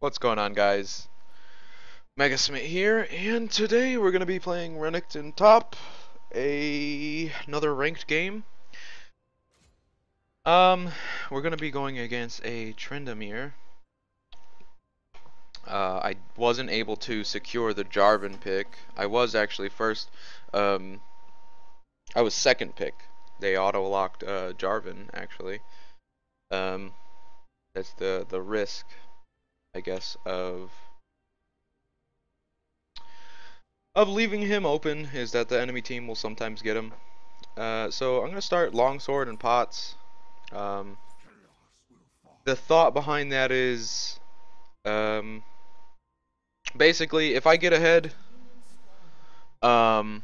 What's going on, guys? Mega Smith here, and today we're gonna be playing Renekton Top, another ranked game. We're gonna be going against a Tryndamere. I wasn't able to secure the Jarvan pick. I was actually first. I was second pick. They auto-locked Jarvan actually. That's the risk, I guess, of leaving him open is that the enemy team will sometimes get him. So I'm gonna start longsword and pots. The thought behind that is, basically, if I get ahead, as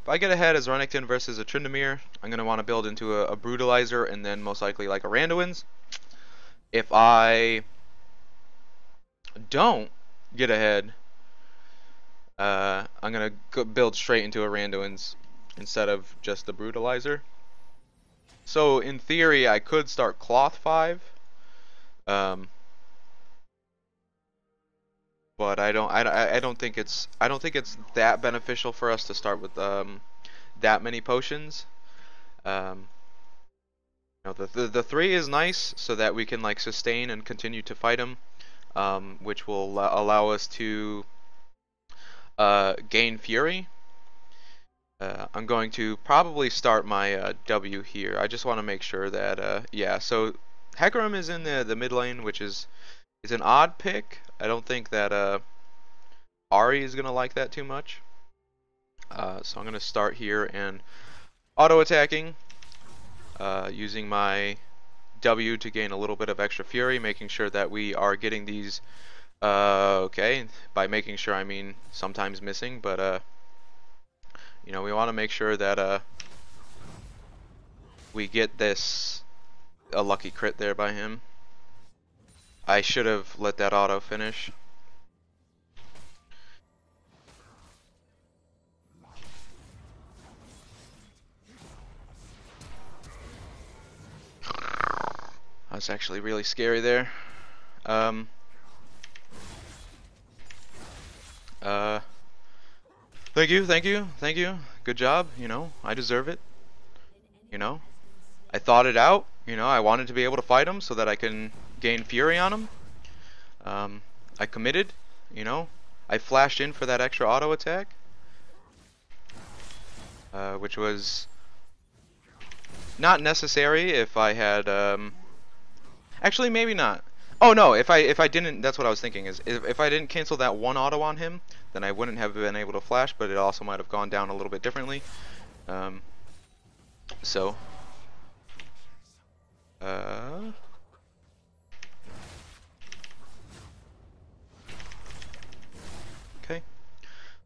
Renekton versus a Tryndamere, I'm gonna want to build into a brutalizer and then most likely like a Randuin's. If I don't get ahead, I'm gonna build straight into a Randuin's instead of just the brutalizer. So in theory, I could start Cloth 5, but I don't think it's that beneficial for us to start with that many potions. The 3 is nice so that we can like sustain and continue to fight him, which will allow us to gain fury. I'm going to probably start my W here. I just want to make sure that yeah. So Hecarim is in the mid lane, which is an odd pick. I don't think that Ari is gonna like that too much. So I'm gonna start here and auto attacking, using my W to gain a little bit of extra fury, making sure that we are getting these. Okay, by making sure I mean sometimes missing, but you know, we want to make sure that we get this a lucky crit there by him. I should have let that auto finish. That's actually really scary there. Thank you. Good job. You know, I deserve it. You know, I thought it out. You know, I wanted to be able to fight him so that I can gain fury on him. I committed. You know, I flashed in for that extra auto attack, which was not necessary if I had. Actually, maybe not. Oh no, if I didn't, that's what I was thinking, is if I didn't cancel that one auto on him, then I wouldn't have been able to flash, but it also might have gone down a little bit differently. So okay,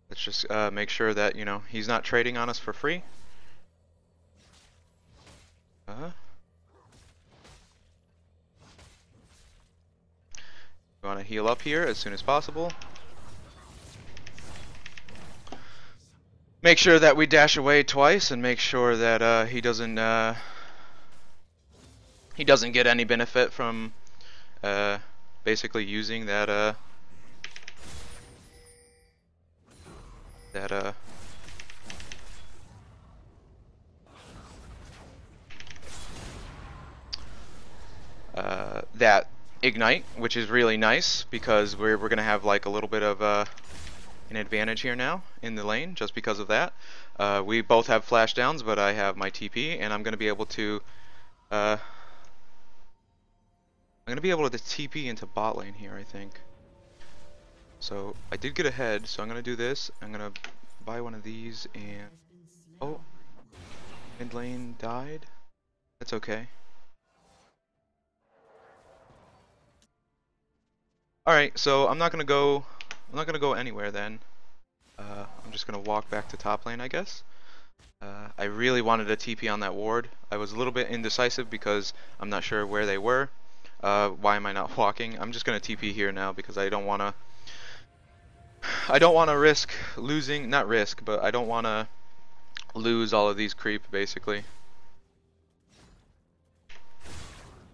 let's just make sure that, you know, he's not trading on us for free. We want to heal up here as soon as possible. Make sure that we dash away twice and make sure that he doesn't get any benefit from basically using that that ignite, which is really nice because we're gonna have like a little bit of an advantage here now in the lane just because of that. We both have flash downs, but I have my TP, and I'm gonna be able to TP into bot lane here, I think. So I did get ahead, so I'm gonna do this. I'm gonna buy one of these, and oh, mid lane died. That's okay. Alright, so I'm not gonna go anywhere then. I'm just gonna walk back to top lane, I guess. I really wanted a TP on that ward. I was a little bit indecisive because I'm not sure where they were. Why am I not walking? I'm just gonna TP here now because I don't wanna risk losing, not risk, but I don't wanna lose all of these creep basically.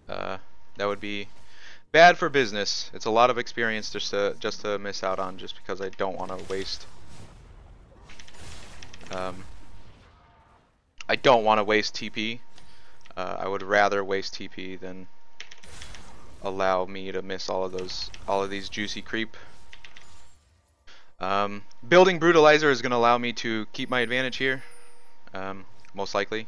That would be bad for business. It's a lot of experience just to miss out on, just because I don't want to waste. I don't want to waste TP. I would rather waste TP than allow me to miss all of these juicy creep. Building Brutalizer is going to allow me to keep my advantage here, most likely.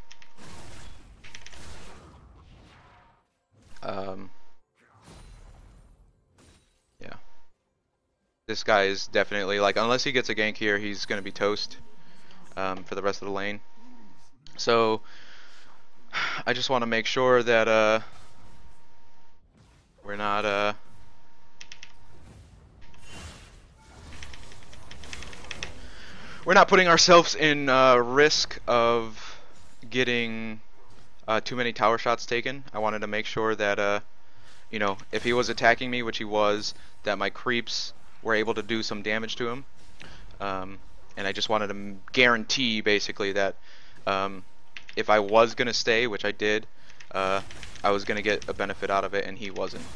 Yeah. This guy is definitely, like, unless he gets a gank here, he's going to be toast for the rest of the lane. So I just want to make sure that we're not putting ourselves in risk of getting too many tower shots taken. I wanted to make sure that you know, if he was attacking me, which he was, that my creeps were able to do some damage to him. And I just wanted to guarantee, basically, that if I was going to stay, which I did, I was going to get a benefit out of it, and he wasn't.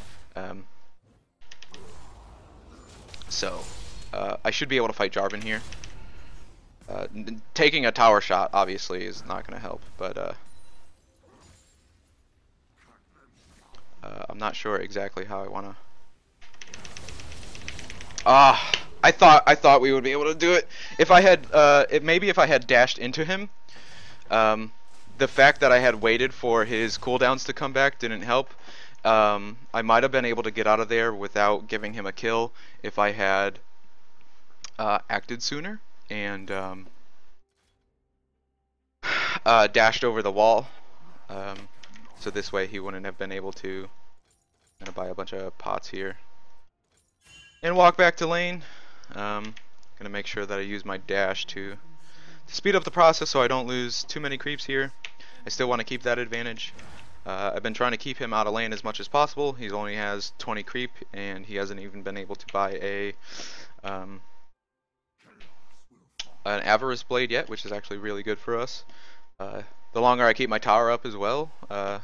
So, I should be able to fight Jarvan here. Taking a tower shot, obviously, is not going to help, but I'm not sure exactly how I want to... I thought we would be able to do it. If I had, maybe if I had dashed into him, the fact that I had waited for his cooldowns to come back didn't help. I might have been able to get out of there without giving him a kill if I had acted sooner and dashed over the wall. So this way he wouldn't have been able to... I'm gonna buy a bunch of pots here and walk back to lane. Gonna make sure that I use my dash to speed up the process so I don't lose too many creeps here. I still want to keep that advantage. I've been trying to keep him out of lane as much as possible. He only has 20 creep and he hasn't even been able to buy an Avarice Blade yet, which is actually really good for us. The longer I keep my tower up as well,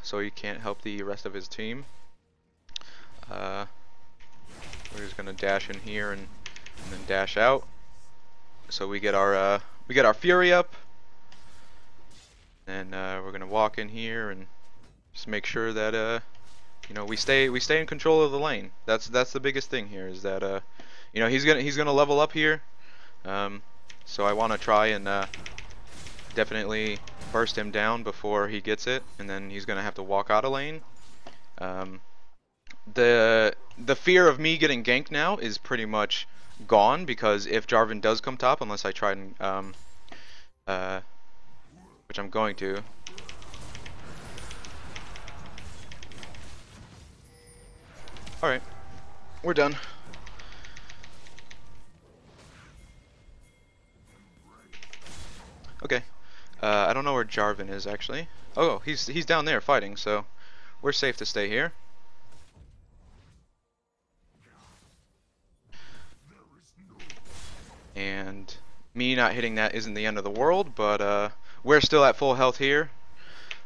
so he can't help the rest of his team. We're just gonna dash in here and then dash out, so we get our Fury up, and we're gonna walk in here and just make sure that you know, we stay in control of the lane. That's the biggest thing here, is that you know, he's gonna level up here, so I want to try and definitely burst him down before he gets it, and then he's gonna have to walk out of lane. The fear of me getting ganked now is pretty much gone, because if Jarvan does come top, unless I try and which I'm going to. Alright, we're done. Okay, I don't know where Jarvan is actually. Oh, he's down there fighting, so we're safe to stay here. And me not hitting that isn't the end of the world, but we're still at full health here.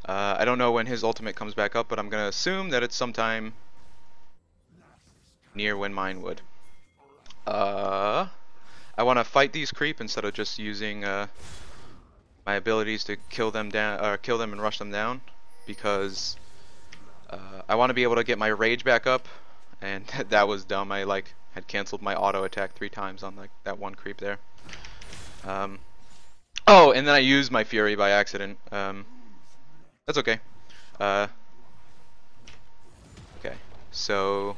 I don't know when his ultimate comes back up, but I'm gonna assume that it's sometime near when mine would. I want to fight these creep instead of just using my abilities to kill them down, or kill them and rush them down, because I want to be able to get my rage back up, and that was dumb. I had canceled my auto attack 3 times on that one creep there. Oh, and then I used my Fury by accident. That's okay. Okay, so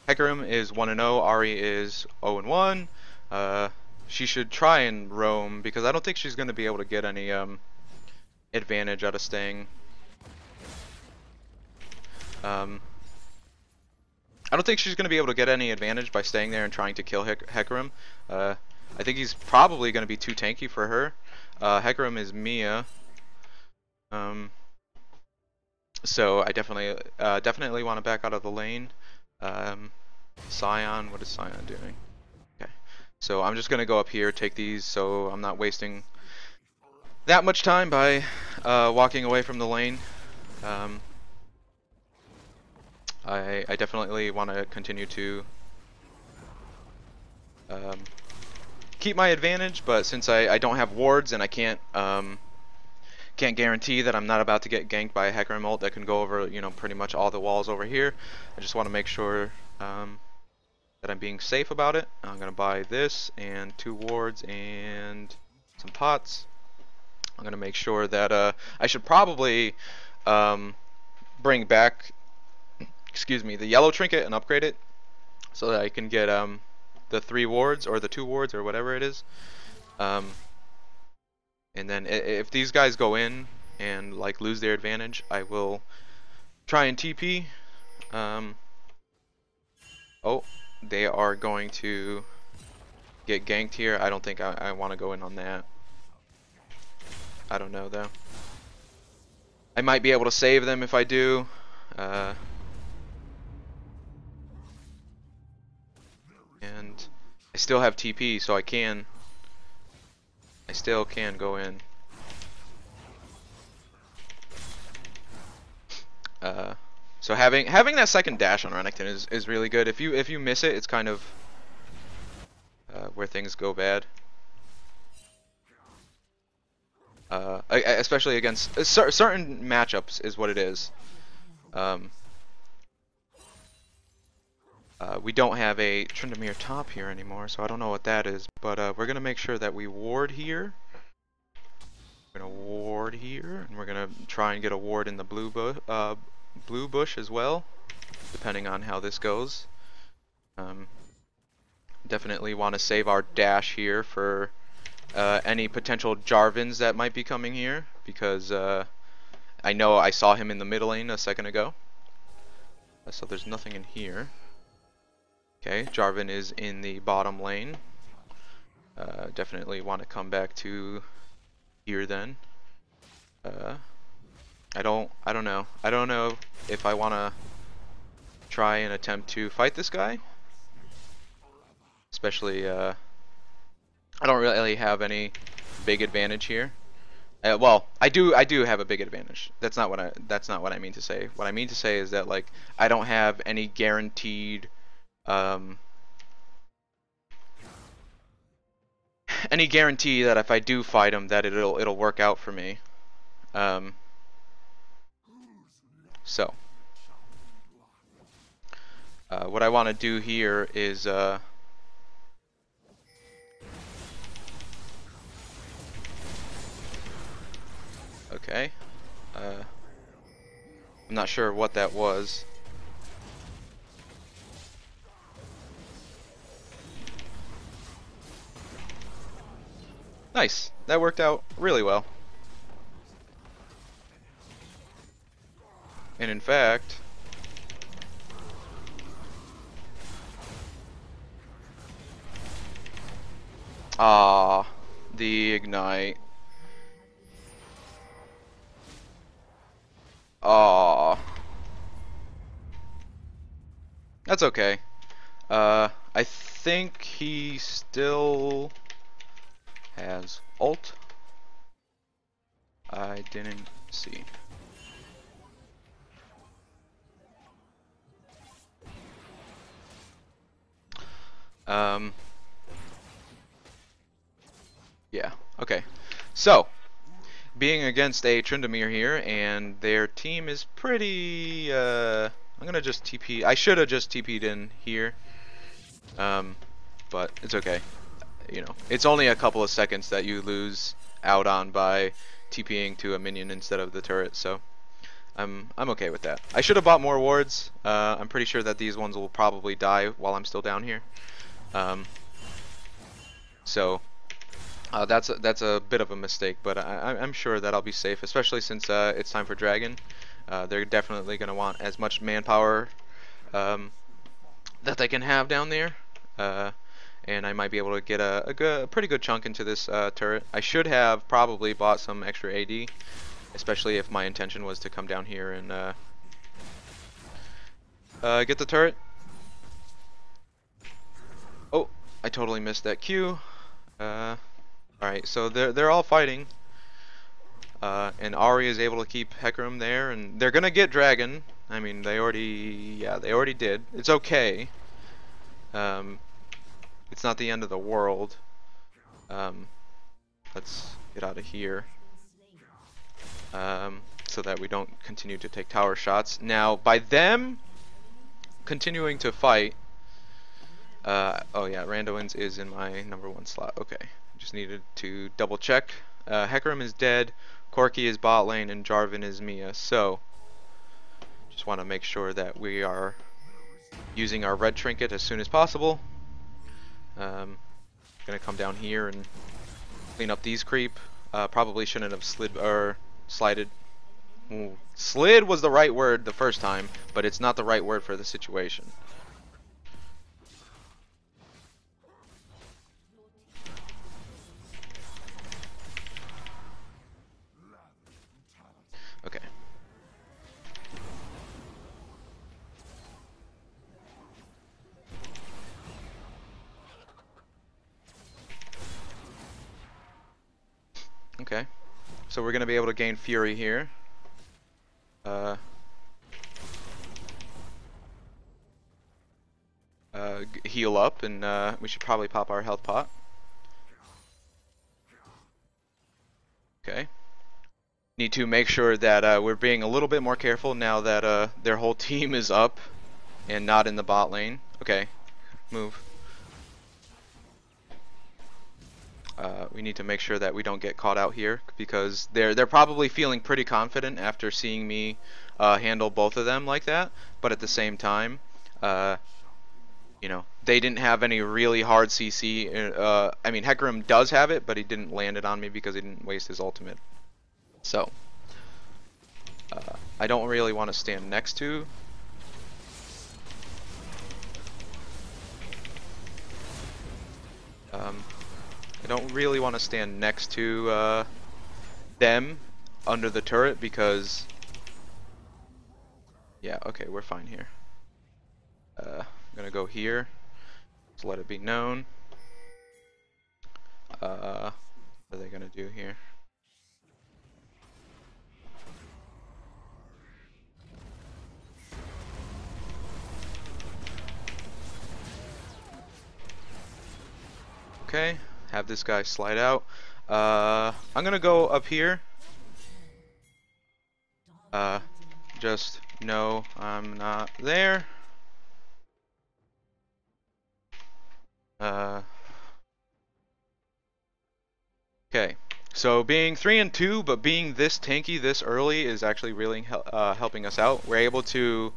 Hecarim is 1-0, Ahri is 0-1. She should try and roam, because I don't think she's going to be able to get any advantage out of staying. I don't think she's going to be able to get any advantage by staying there and trying to kill Hecarim. I think he's probably going to be too tanky for her. Hecarim is Mia. So I definitely want to back out of the lane. Sion, what is Sion doing? Okay, so I'm just going to go up here, take these, so I'm not wasting that much time by walking away from the lane. I definitely want to continue to keep my advantage, but since I don't have wards and I can't guarantee that I'm not about to get ganked by a Hecarim ult that can go over, you know, pretty much all the walls over here, I just want to make sure that I'm being safe about it. I'm gonna buy this and 2 wards and some pots. I'm gonna make sure that I should probably bring back, excuse me, the yellow trinket and upgrade it so that I can get the 3 wards or the 2 wards or whatever it is. And then if these guys go in and like lose their advantage, I will try and TP. Oh, they are going to get ganked here. I don't think I want to go in on that. I don't know though. I might be able to save them if I do. And I still have TP, so I still can go in. So having that second dash on Renekton is really good. If you miss it, it's kind of where things go bad. Especially against certain matchups is what it is. We don't have a Tryndamere top here anymore, so I don't know what that is. But we're gonna make sure that we ward here. We're gonna ward here, and we're gonna try and get a ward in the blue bush as well, depending on how this goes. Definitely want to save our dash here for any potential Jarvans that might be coming here, because I know I saw him in the middle lane a second ago. So there's nothing in here. Okay, Jarvan is in the bottom lane. Definitely want to come back to here then. I don't know. I don't know if I want to try and attempt to fight this guy. Especially, I don't really have any big advantage here. Well, I do have a big advantage. That's not what I mean to say. What I mean to say is that like I don't have any guaranteed any guarantee that if I do fight him that it'll work out for me. So what I want to do here is okay. I'm not sure what that was. Nice. That worked out really well. And in fact, the ignite. That's okay. I think he still has ult. I didn't see. Yeah, okay. So, being against a Tryndamere here, and their team is pretty, I'm gonna just TP. I should have just TP'd in here. But it's okay. You know, it's only a couple of seconds that you lose out on by TPing to a minion instead of the turret, so I'm okay with that. I should have bought more wards. I'm pretty sure that these ones will probably die while I'm still down here. So that's a bit of a mistake, but I'm sure that I'll be safe, especially since it's time for Dragon. They're definitely going to want as much manpower that they can have down there. And I might be able to get a pretty good chunk into this turret. I should have probably bought some extra AD, especially if my intention was to come down here and get the turret. Oh, I totally missed that Q. Alright, so they're all fighting. and Ari is able to keep Hecarim there, and they're gonna get Dragon. I mean, they already did. It's okay. Um, it's not the end of the world. Um, let's get out of here. So that we don't continue to take tower shots. Now, by them continuing to fight, oh yeah, Randuin's is in my #1 slot. Okay, just needed to double check. Hecarim is dead, Corki is bot lane, and Jarvan is Mia. So, just want to make sure that we are using our red trinket as soon as possible. Gonna come down here and clean up these creep. Probably shouldn't have slided. Ooh. Slid was the right word the first time, but it's not the right word for the situation. Okay. Okay. So we're gonna be able to gain Fury here. Heal up, and we should probably pop our health pot. Okay. Need to make sure that we're being a little bit more careful now that their whole team is up and not in the bot lane. Okay, move. We need to make sure that we don't get caught out here, because they're probably feeling pretty confident after seeing me handle both of them like that. But at the same time, you know, they didn't have any really hard CC. I mean, Hecarim does have it, but he didn't land it on me because he didn't waste his ultimate. So, I don't really want to stand next to. I don't really want to stand next to them under the turret because, yeah, okay, we're fine here. I'm gonna go here. Just let it be known. What are they gonna do here? Okay, have this guy slide out. I'm gonna go up here. Just know I'm not there. Okay, so being 3-2, but being this tanky this early is actually really helping us out. We're able to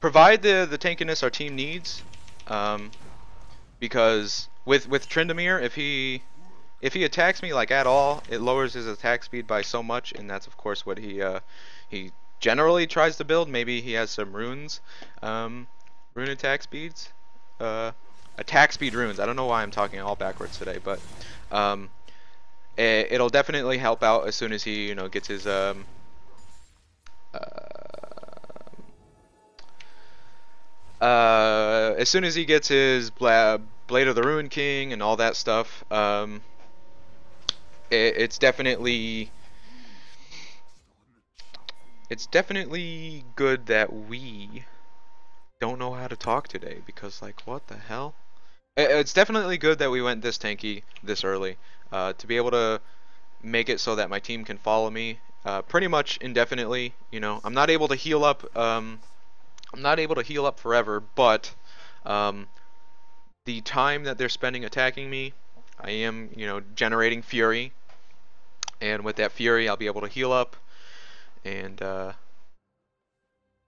provide the tankiness our team needs, because with Tryndamere, if he attacks me like at all, it lowers his attack speed by so much, and that's of course what he generally tries to build. Maybe he has some runes, rune attack speeds, attack speed runes. I don't know why I'm talking all backwards today, but it'll definitely help out as soon as he, you know, gets his as soon as he gets his Blade of the Ruin King and all that stuff. It's definitely good that we don't know how to talk today, because like, what the hell? It's definitely good that we went this tanky this early, to be able to make it so that my team can follow me pretty much indefinitely. You know, I'm not able to heal up. I'm not able to heal up forever, but the time that they're spending attacking me, I am, you know, generating fury, and with that fury, I'll be able to heal up, and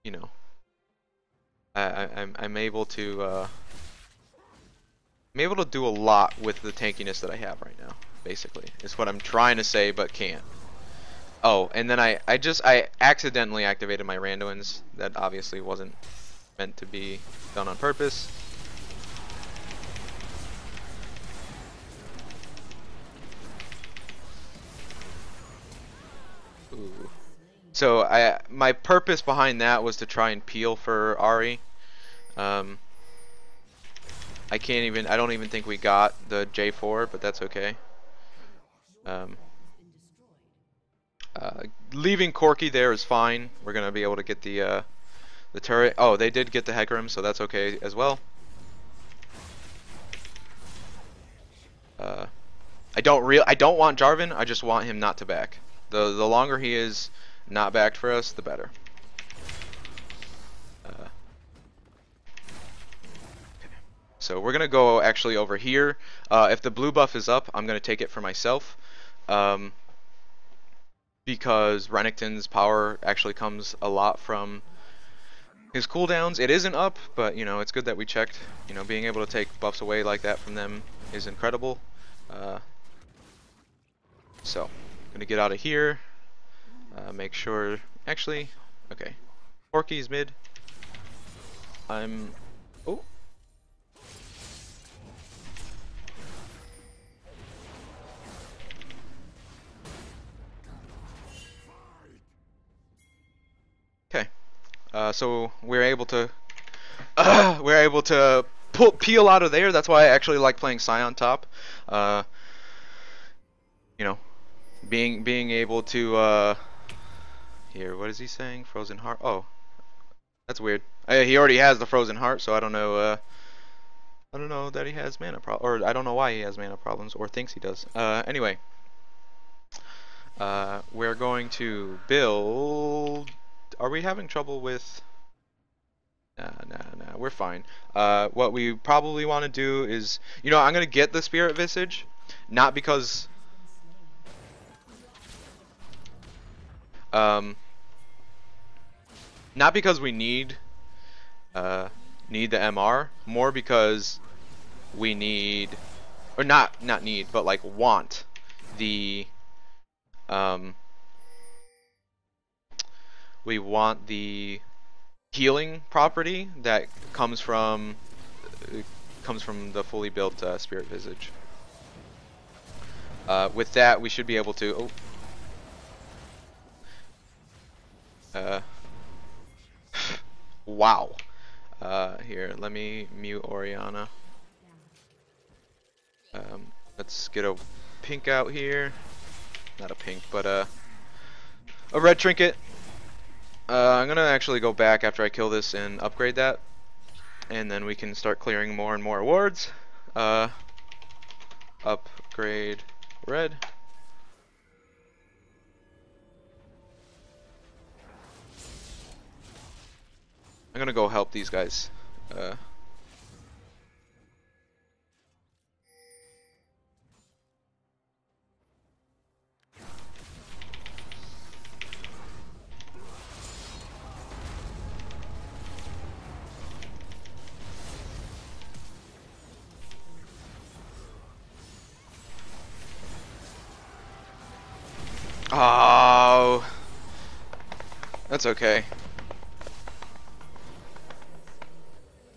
you know, I'm able to do a lot with the tankiness that I have right now. Basically, is what I'm trying to say, but can't. Oh, and then I accidentally activated my Randuins. That obviously wasn't meant to be done on purpose. Ooh. So my purpose behind that was to try and peel for Ari. I don't even think we got the J4, but that's okay. Leaving Corky there is fine. We're gonna be able to get the turret. Oh, they did get the Hecarim, so that's okay as well. I don't want Jarvan. I just want him not to back. The longer he is not backed for us, the better. So we're gonna go actually over here. If the blue buff is up, I'm gonna take it for myself, because Renekton's power actually comes a lot from his cooldowns. It isn't up, but you know, it's good that we checked. You know, being able to take buffs away like that from them is incredible. So gonna get out of here. Make sure. Actually, okay. Corky's mid. Oh. Okay. So we're able to peel out of there. That's why I actually like playing Scion top. You know, being able to here. What is he saying? Frozen heart. Oh, that's weird. He already has the frozen heart, so I don't know. I don't know that he has mana or I don't know why he has mana problems or thinks he does. Anyway, we're going to build. Are we having trouble with? Nah, we're fine. What we probably want to do is, you know, I'm gonna get the Spirit Visage, not because, not because we need the MR, more because we need, or not need, but like want the, we want the healing property that comes from the fully built Spirit Visage. With that, we should be able to. Wow. Here, let me mute Orianna. Let's get a pink out here. Not a pink, but a red trinket. I'm gonna actually go back after I kill this and upgrade that, and then we can start clearing more and more awards. Upgrade red. I'm gonna go help these guys. Oh, that's okay.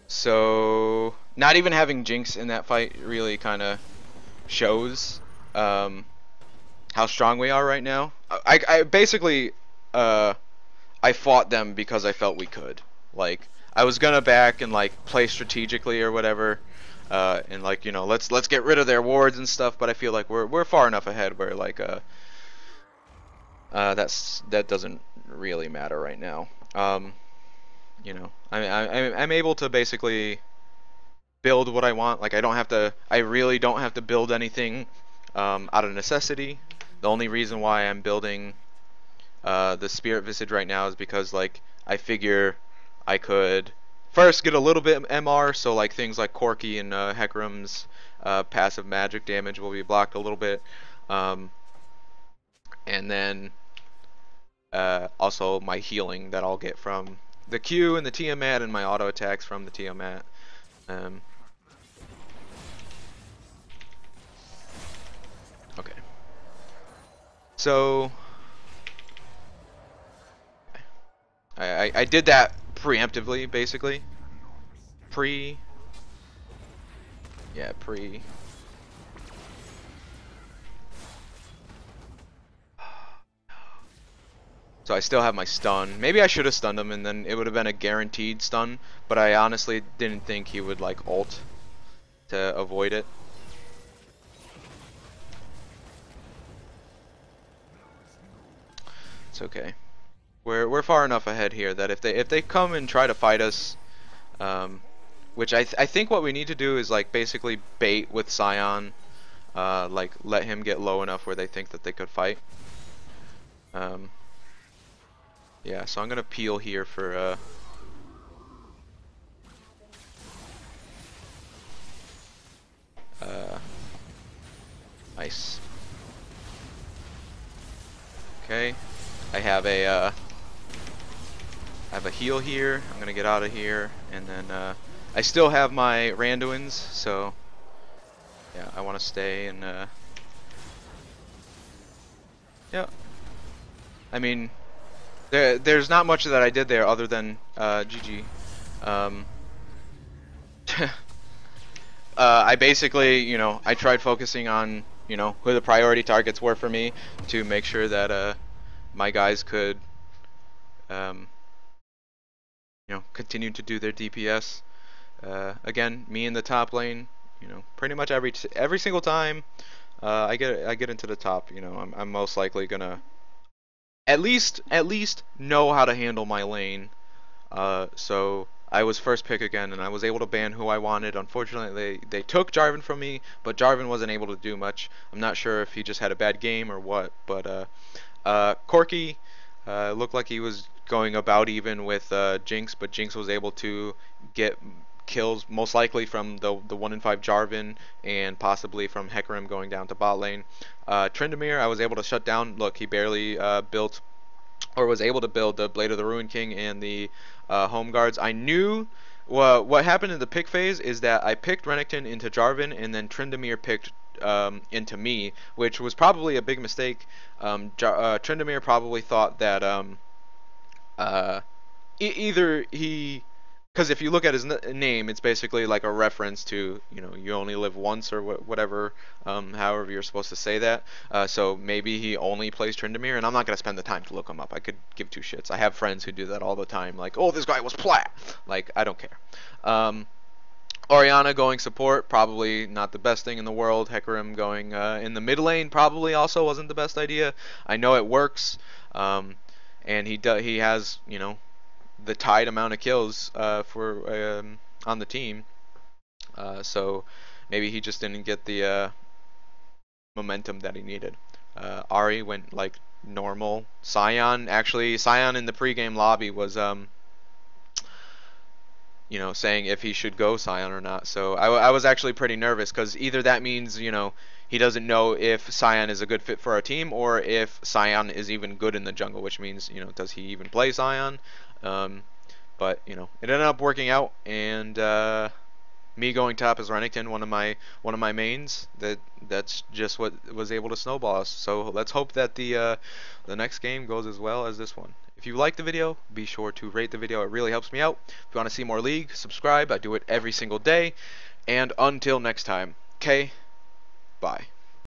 So, not even having Jinx in that fight really kind of shows how strong we are right now. I basically I fought them because I felt we could. Like, I was gonna back and like play strategically or whatever, and like, you know, let's get rid of their wards and stuff. But I feel like we're far enough ahead where like that doesn't really matter right now. You know, I'm able to basically build what I want. Like, I really don't have to build anything out of necessity. The only reason why I'm building the Spirit Visage right now is because, like, I figure I could first get a little bit MR, so like things like Corky and Hecarim's passive magic damage will be blocked a little bit, and then also my healing that I'll get from the Q and the Tiamat, and my auto attacks from the Tiamat. Okay. So I did that preemptively, basically. Yeah, pre. So I still have my stun. Maybe I should have stunned him and then it would have been a guaranteed stun, but I honestly didn't think he would like ult to avoid it. It's okay. We're far enough ahead here that if they come and try to fight us, which I think what we need to do is like basically bait with Scion, like let him get low enough where they think that they could fight. Um, yeah, so I'm gonna peel here for nice. Okay, I have a heal here. I'm gonna get out of here, and then I still have my Randuins, so yeah, I want to stay and yeah. I mean, there's not much that I did there other than GG. Um, I basically, I tried focusing on, who the priority targets were for me to make sure that my guys could, um, continue to do their DPS. Again, me in the top lane, pretty much every single time I get into the top, I'm most likely gonna at least know how to handle my lane. So I was first pick again, and I was able to ban who I wanted. Unfortunately, they took Jarvan from me, but Jarvan wasn't able to do much. I'm not sure if he just had a bad game or what, but Corki looked like he was going about even with Jinx, but Jinx was able to get kills, most likely from the 1 in 5 Jarvan and possibly from Hecarim going down to bot lane. Tryndamere, I was able to shut down. Look, he barely built or was able to build the Blade of the Ruined King and the Home Guards. I knew what happened in the pick phase is that I picked Renekton into Jarvan, and then Tryndamere picked into me, which was probably a big mistake. Tryndamere probably thought that either he, because if you look at his name, it's basically like a reference to, you only live once or whatever, however you're supposed to say that. So maybe he only plays Tryndamere, and I'm not going to spend the time to look him up. I could give two shits. I have friends who do that all the time, like, oh, this guy was plat. Like, I don't care. Orianna going support, probably not the best thing in the world. Hecarim going in the mid lane probably also wasn't the best idea. I know it works, and he has, the tied amount of kills for on the team. So maybe he just didn't get the momentum that he needed. Ari went like normal. Scion in the pregame lobby was saying if he should go Scion or not. So I was actually pretty nervous because either that means he doesn't know if Scion is a good fit for our team, or if Scion is even good in the jungle, which means does he even play Scion? But it ended up working out, and me going top as Renekton, one of my mains. That's just what was able to snowball us. So let's hope that the next game goes as well as this one. If you liked the video, be sure to rate the video. It really helps me out. If you want to see more League, subscribe. I do it every single day. And until next time, okay, bye.